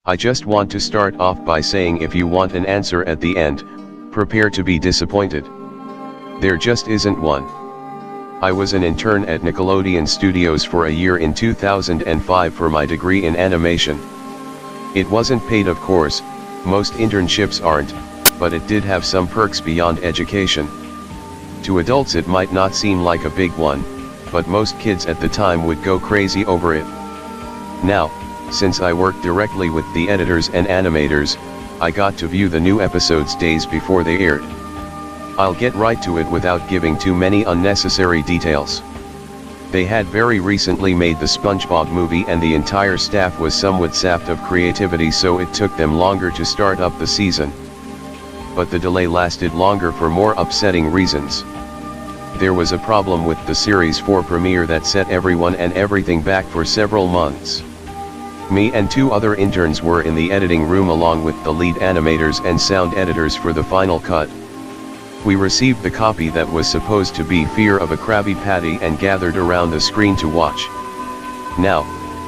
I just want to start off by saying if you want an answer at the end, prepare to be disappointed. There just isn't one. I was an intern at Nickelodeon Studios for a year in 2005 for my degree in animation. It wasn't paid, of course, most internships aren't, but it did have some perks beyond education. To adults it might not seem like a big one, but most kids at the time would go crazy over it. Now, since I worked directly with the editors and animators, I got to view the new episodes days before they aired. I'll get right to it without giving too many unnecessary details. They had very recently made the SpongeBob movie and the entire staff was somewhat sapped of creativity, so it took them longer to start up the season. But the delay lasted longer for more upsetting reasons. There was a problem with the Series 4 premiere that set everyone and everything back for several months. Me and 2 other interns were in the editing room along with the lead animators and sound editors for the final cut. We received the copy that was supposed to be Fear of a Krabby Patty and gathered around the screen to watch. Now,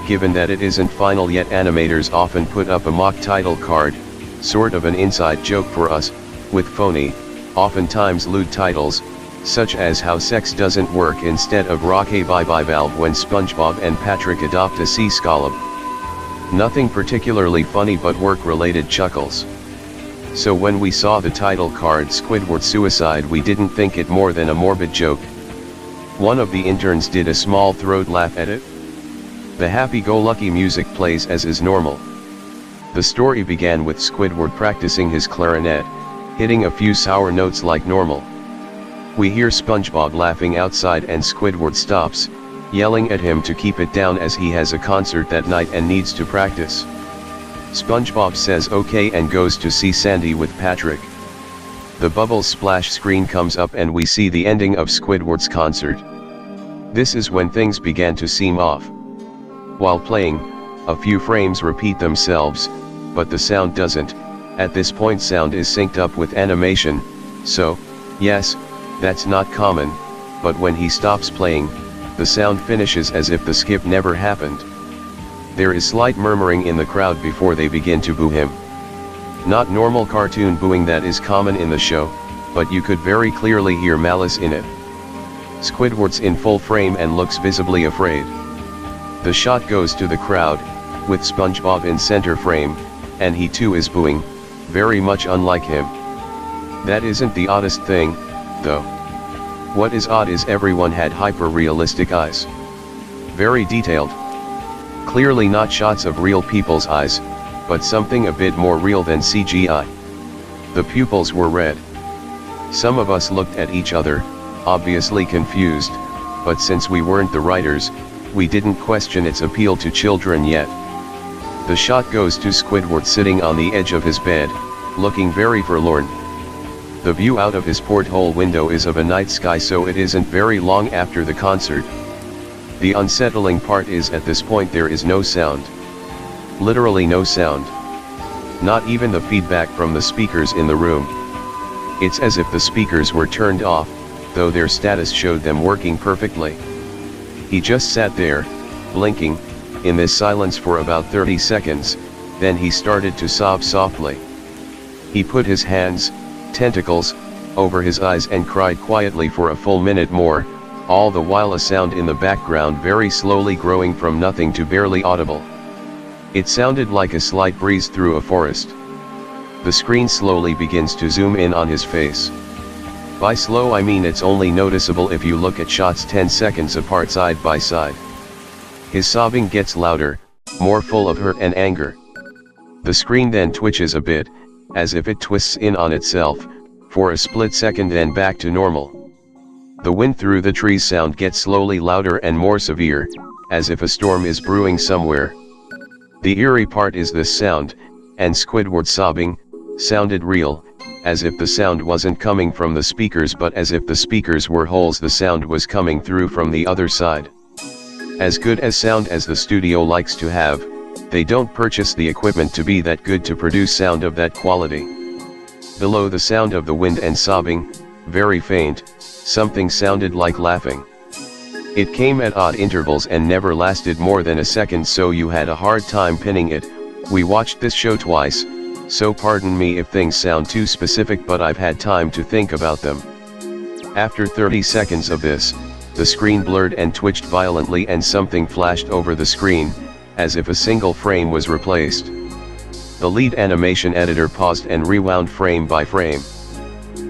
given that it isn't final yet, animators often put up a mock title card, sort of an inside joke for us, with phony, oftentimes lewd titles, such as How Sex Doesn't Work instead of Rock-A-Bye Bye Valve when SpongeBob and Patrick adopt a sea scallop. Nothing particularly funny but work-related chuckles. So when we saw the title card Squidward Suicide, we didn't think it more than a morbid joke. One of the interns did a small throat laugh at it. The happy-go-lucky music plays as is normal. The story began with Squidward practicing his clarinet, hitting a few sour notes like normal. We hear SpongeBob laughing outside and Squidward stops, yelling at him to keep it down as he has a concert that night and needs to practice. SpongeBob says okay and goes to see Sandy with Patrick. The Bubbles splash screen comes up and we see the ending of Squidward's concert. This is when things began to seem off. While playing, a few frames repeat themselves, but the sound doesn't. At this point sound is synced up with animation, so, yes, that's not common, but when he stops playing, the sound finishes as if the skip never happened. There is slight murmuring in the crowd before they begin to boo him. Not normal cartoon booing that is common in the show, but you could very clearly hear malice in it. Squidward's in full frame and looks visibly afraid. The shot goes to the crowd, with SpongeBob in center frame, and he too is booing, very much unlike him. That isn't the oddest thing, though. What is odd is everyone had hyper-realistic eyes. Very detailed. Clearly not shots of real people's eyes, but something a bit more real than CGI. The pupils were red. Some of us looked at each other, obviously confused, but since we weren't the writers, we didn't question its appeal to children yet. The shot goes to Squidward sitting on the edge of his bed, looking very forlorn. The view out of his porthole window is of a night sky, so it isn't very long after the concert. The unsettling part is at this point there is no sound. Literally no sound. Not even the feedback from the speakers in the room. It's as if the speakers were turned off, though their status showed them working perfectly. He just sat there, blinking, in this silence for about 30 seconds, then he started to sob softly. He put his hands, tentacles, over his eyes and cried quietly for a full minute more, all the while a sound in the background very slowly growing from nothing to barely audible. It sounded like a slight breeze through a forest. The screen slowly begins to zoom in on his face. By slow I mean it's only noticeable if you look at shots 10 seconds apart side by side. His sobbing gets louder, more full of hurt and anger. The screen then twitches a bit, as if it twists in on itself, for a split second then back to normal. The wind through the trees sound gets slowly louder and more severe, as if a storm is brewing somewhere. The eerie part is this sound, and Squidward's sobbing, sounded real, as if the sound wasn't coming from the speakers but as if the speakers were holes the sound was coming through from the other side. As good as sound as the studio likes to have, they don't purchase the equipment to be that good to produce sound of that quality. Below the sound of the wind and sobbing, very faint, something sounded like laughing. It came at odd intervals and never lasted more than a second, so you had a hard time pinning it, We watched this show twice, so pardon me if things sound too specific, but I've had time to think about them. After 30 seconds of this, the screen blurred and twitched violently and something flashed over the screen, as if a single frame was replaced. The lead animation editor paused and rewound frame by frame.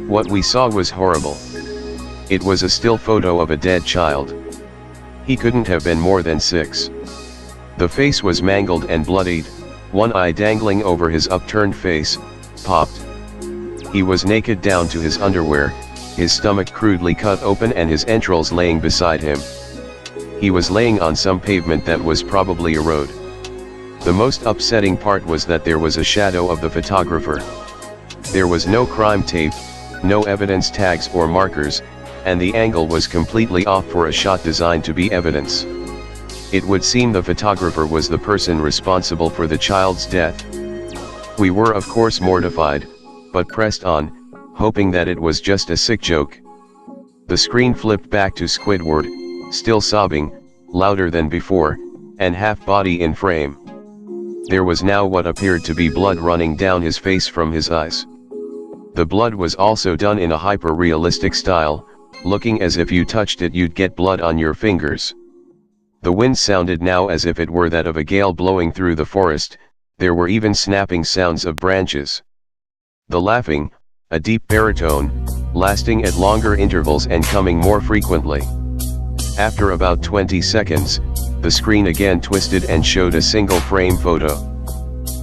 What we saw was horrible. It was a still photo of a dead child. He couldn't have been more than 6. The face was mangled and bloodied, one eye dangling over his upturned face, popped. He was naked down to his underwear, his stomach crudely cut open and his entrails laying beside him. He was laying on some pavement that was probably a road. The most upsetting part was that there was a shadow of the photographer. There was no crime tape, no evidence tags or markers, and the angle was completely off for a shot designed to be evidence. It would seem the photographer was the person responsible for the child's death. We were of course mortified, but pressed on, hoping that it was just a sick joke. The screen flipped back to Squidward, still sobbing, louder than before, and half body in frame. There was now what appeared to be blood running down his face from his eyes. The blood was also done in a hyper-realistic style, looking as if you touched it you'd get blood on your fingers. The wind sounded now as if it were that of a gale blowing through the forest, there were even snapping sounds of branches. The laughing, a deep baritone, lasting at longer intervals and coming more frequently. After about 20 seconds, the screen again twisted and showed a single frame photo.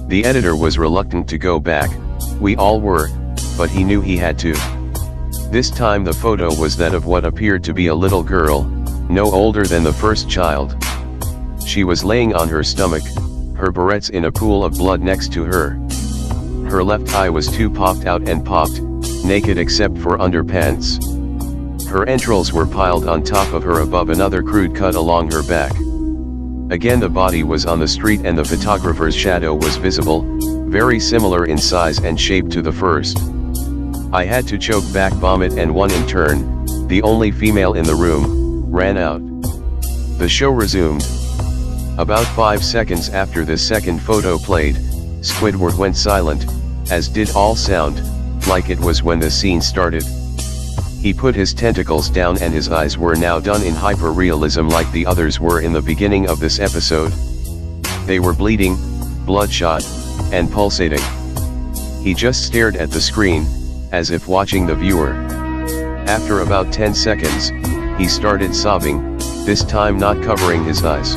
The editor was reluctant to go back, we all were, but he knew he had to. This time the photo was that of what appeared to be a little girl, no older than the first child. She was laying on her stomach, her barrettes in a pool of blood next to her. Her left eye was too popped out and popped, naked except for underpants. Her entrails were piled on top of her above another crude cut along her back. Again the body was on the street and the photographer's shadow was visible, very similar in size and shape to the first. I had to choke back vomit and one in turn, the only female in the room, ran out. The show resumed. About 5 seconds after the second photo played, Squidward went silent, as did all sound, like it was when the scene started. He put his tentacles down and his eyes were now done in hyper-realism like the others were in the beginning of this episode. They were bleeding, bloodshot, and pulsating. He just stared at the screen, as if watching the viewer. After about 10 seconds, he started sobbing, this time not covering his eyes.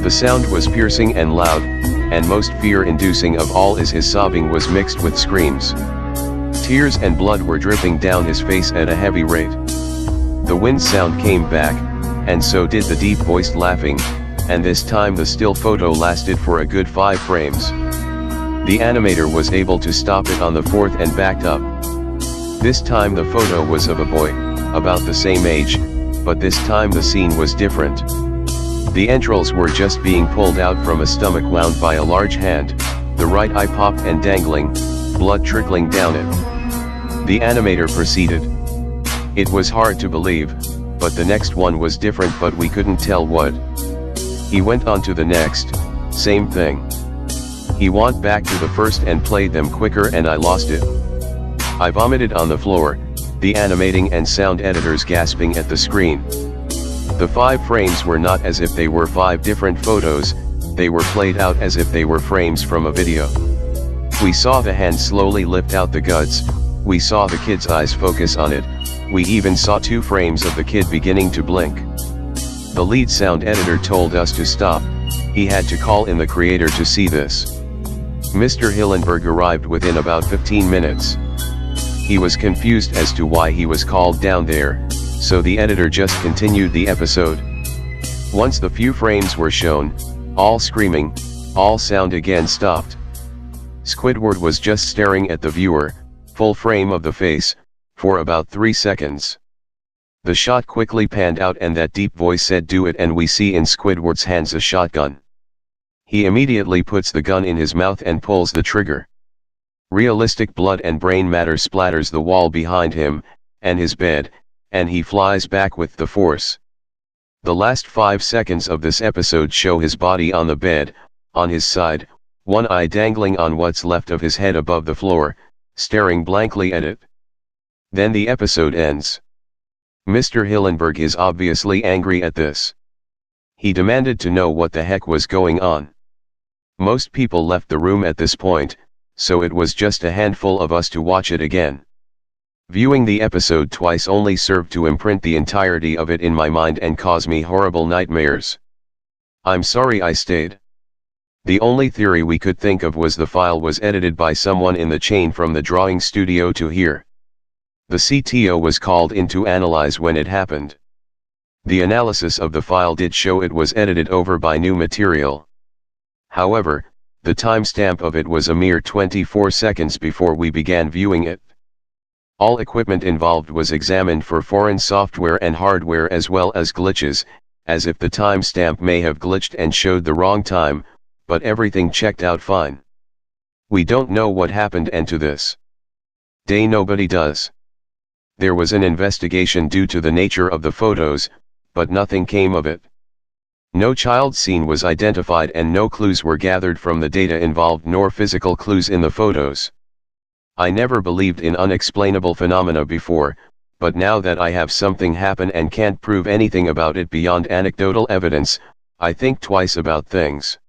The sound was piercing and loud, and most fear-inducing of all is his sobbing was mixed with screams. Tears and blood were dripping down his face at a heavy rate. The wind sound came back, and so did the deep-voiced laughing, and this time the still photo lasted for a good 5 frames. The animator was able to stop it on the 4th and backed up. This time the photo was of a boy, about the same age, but this time the scene was different. The entrails were just being pulled out from a stomach wound by a large hand, the right eye popped and dangling, blood trickling down it. The animator proceeded. It was hard to believe, but the next one was different, but we couldn't tell what. He went on to the next, same thing. He went back to the first and played them quicker and I lost it. I vomited on the floor, the animating and sound editors gasping at the screen. The 5 frames were not as if they were 5 different photos, they were played out as if they were frames from a video. We saw the hand slowly lift out the guts, we saw the kid's eyes focus on it, we even saw 2 frames of the kid beginning to blink. The lead sound editor told us to stop, he had to call in the creator to see this. Mr. Hillenberg arrived within about 15 minutes. He was confused as to why he was called down there, so the editor just continued the episode. Once the few frames were shown, all screaming, all sound again stopped. Squidward was just staring at the viewer, full frame of the face, for about 3 seconds. The shot quickly panned out and that deep voice said do it, and we see in Squidward's hands a shotgun. He immediately puts the gun in his mouth and pulls the trigger. Realistic blood and brain matter splatters the wall behind him, and his bed, and he flies back with the force. The last 5 seconds of this episode show his body on the bed, on his side, one eye dangling on what's left of his head above the floor, staring blankly at it. Then the episode ends. Mr. Hillenberg is obviously angry at this. He demanded to know what the heck was going on. Most people left the room at this point, so it was just a handful of us to watch it again. Viewing the episode twice only served to imprint the entirety of it in my mind and cause me horrible nightmares. I'm sorry I stayed. The only theory we could think of was the file was edited by someone in the chain from the drawing studio to here. The CTO was called in to analyze when it happened. The analysis of the file did show it was edited over by new material. However, the timestamp of it was a mere 24 seconds before we began viewing it. All equipment involved was examined for foreign software and hardware as well as glitches, as if the timestamp may have glitched and showed the wrong time, but everything checked out fine. We don't know what happened, and to this day nobody does. There was an investigation due to the nature of the photos, but nothing came of it. No child scene was identified and no clues were gathered from the data involved nor physical clues in the photos. I never believed in unexplainable phenomena before, but now that I have something happen and can't prove anything about it beyond anecdotal evidence, I think twice about things.